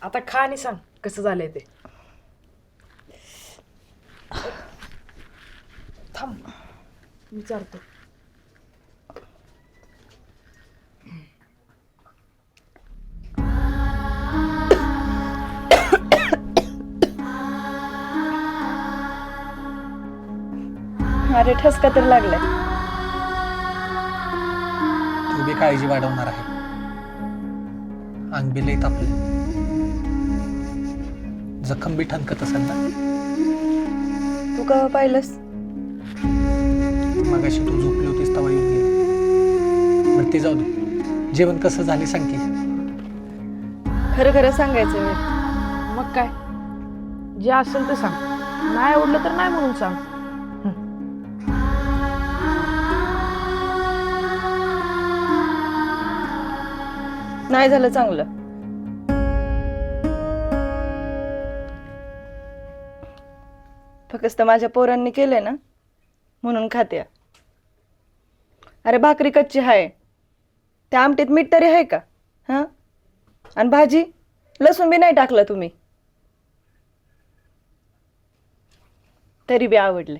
आता खा आणि सांग कसं झालंय ते. थांब विचारतो. अरे ठसका तर लागलाय. तू बी काळजी वाढवणार आहे. अंग बी लई तापले. जखम बी ठणकत असेल ना. तू केव्हा पाहिलंस? मगाशी तू झोपली होतीस तेव्हा येऊन गेली. बरं ते जाऊ दे. जेवण कसं झाले सांग की. खरं खरं सांगायचं मी. मग काय जे असेल ते सांग. नाही आवडलं तर नाही म्हणून सांग. नाही झालं चांगलं. फक्त माझ्या पोरांनी केलंय ना म्हणून खाते. अरे भाकरी कच्ची आहे, त्या आमटीत मीठ तरी आहे का? हां, आणि भाजी लसूण बी नाही टाकलं तुम्ही, तरी बी आवडले.